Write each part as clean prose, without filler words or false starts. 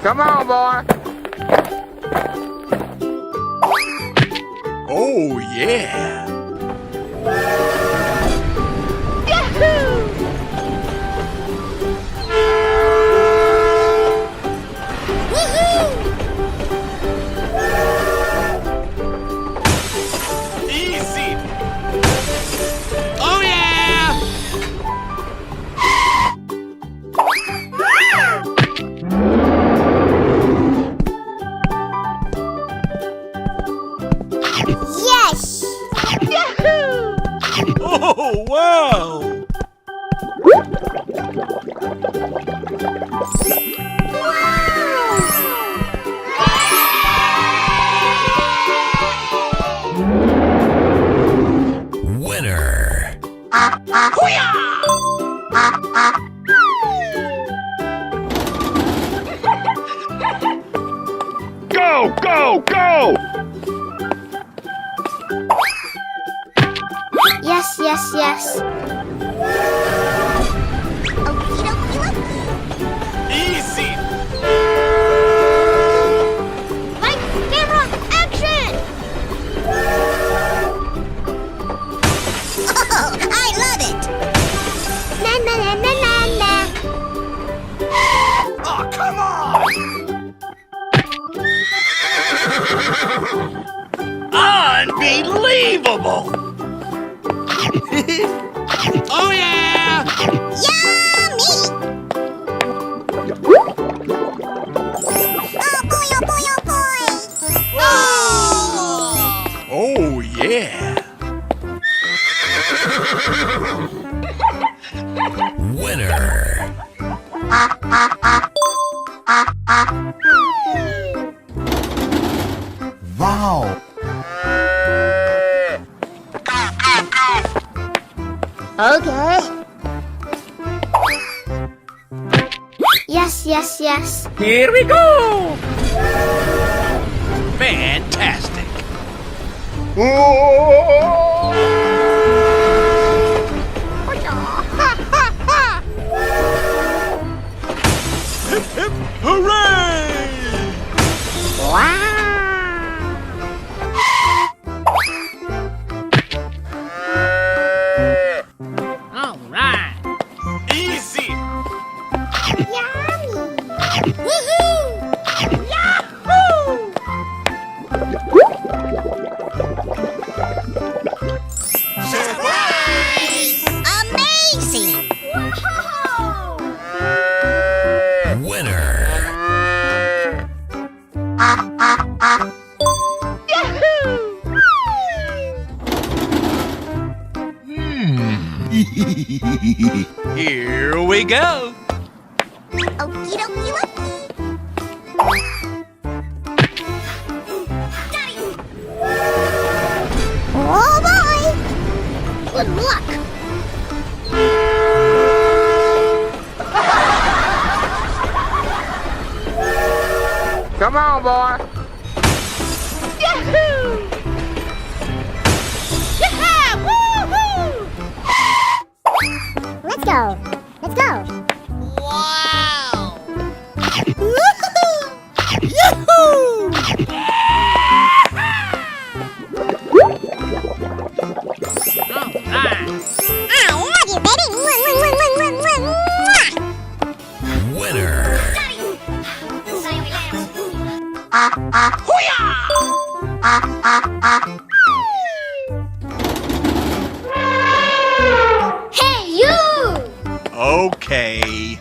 Come on, boy. Oh, yeah. Easy. Oh, yeah. Yes! Yahoo! Oh, wow. Winner. Go, go, go! Yes, yes, yes. Okie dokie dokie. Easy. Lights, camera, action! Oh, I love it! Na na na na na na. Oh, come on. Unbelievable. Oh, yeah. Yummy! Oh boy, oh boy, oh boy! Oh! Oh, yeah. Winner. Wow. Okay. Yes, yes, yes. Here we go! Fantastic. Hip, hip, hooray! Wow! All right. Easy. Yummy! Woohoo! Yahoo! Surprise! Amazing! Whoa! Winner. Here we go. Okie dokie dokie. Daddy! Oh boy! Good luck! Come on, boy. Yahoo! Yeah! Woohoo! Let's go! Let's go! Wow! Woohoo! Yahoo! All right. I love you, baby! Winner. Hey, you! Okay.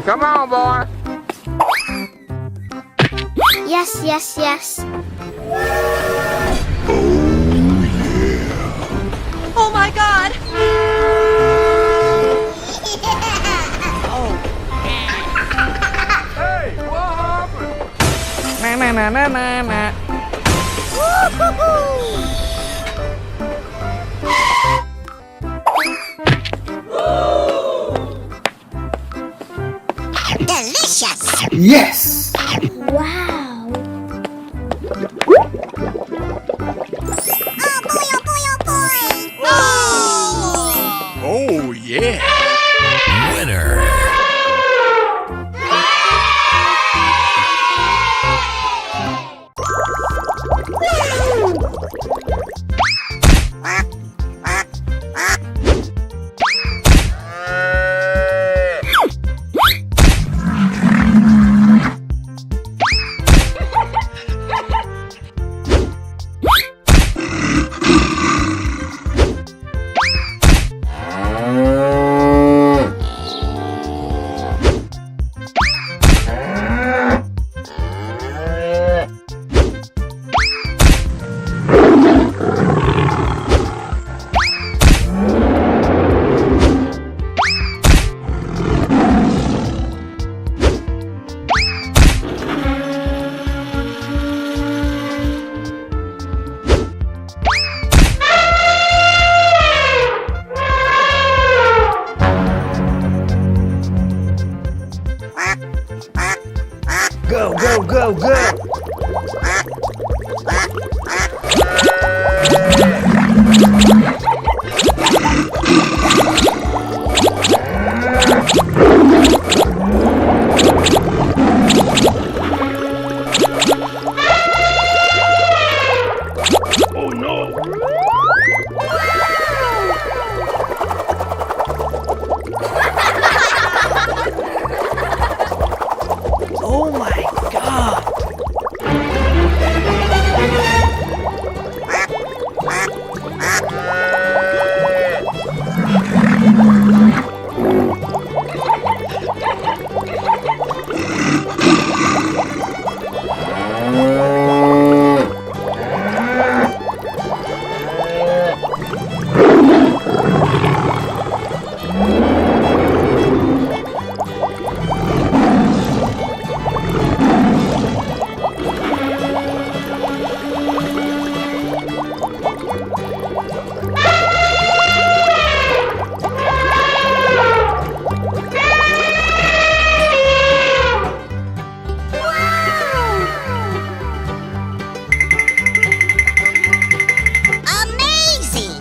Come on, boy. Yes, yes, yes. Oh my god! Hey, what happened? Na na na na na na. Delicious! Yes! Wow! Oh boy, oh boy, oh boy! Oh! Oh, yeah. Winner. go, go, go. Oh no! Oh my God. Amazing!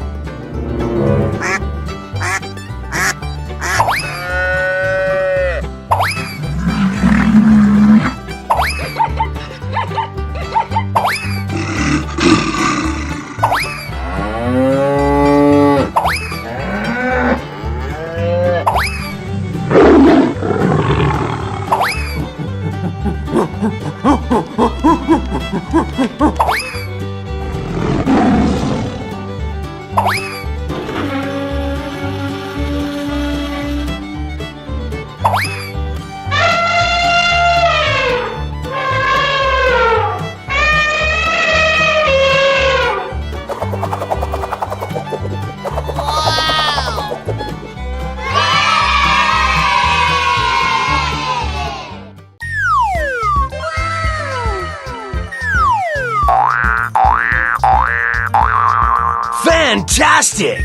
Fantastic!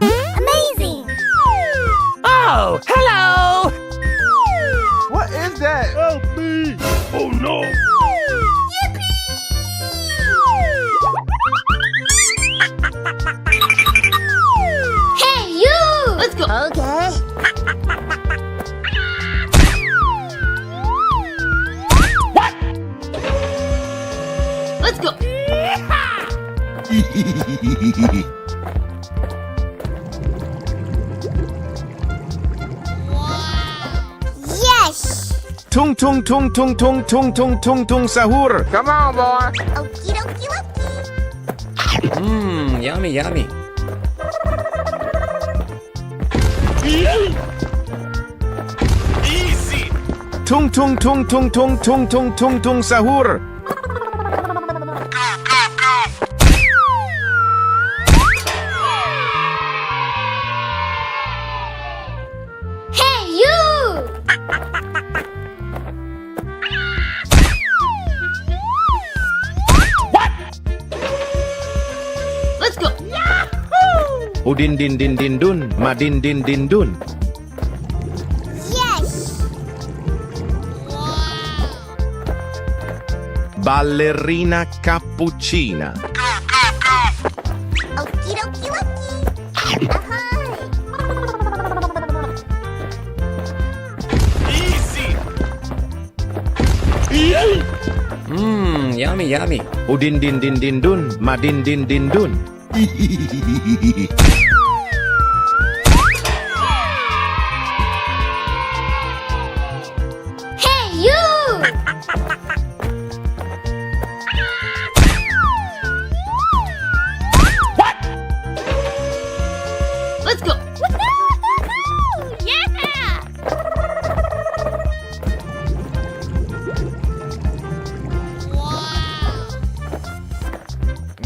Amazing! Oh, hello. What is that? Help me! Oh no! Hey, you! Let's go. Okay. Let's go. Yes! Tung tung tung tung tung tung tung tung tung sahur. Come on, boy. Okie dokie dokie. Mmm, yummy, yummy. Easy! Tung tung tung tung tung tung tung tung tung sahur. Hey, you! Let's go. Udin din din din dun, madin din din dun. Yes! Ballerina cappuccina. Okie dokie dokie. Ahoy! Easy! Mmm, yummy, yummy. Udin din din din dun, madin din din dun. Hey, you! Let's go. Yeah!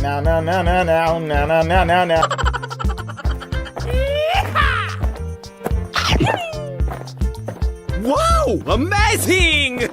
Now, now, now, now, now, now, now, now, now, now. Wow! Amazing!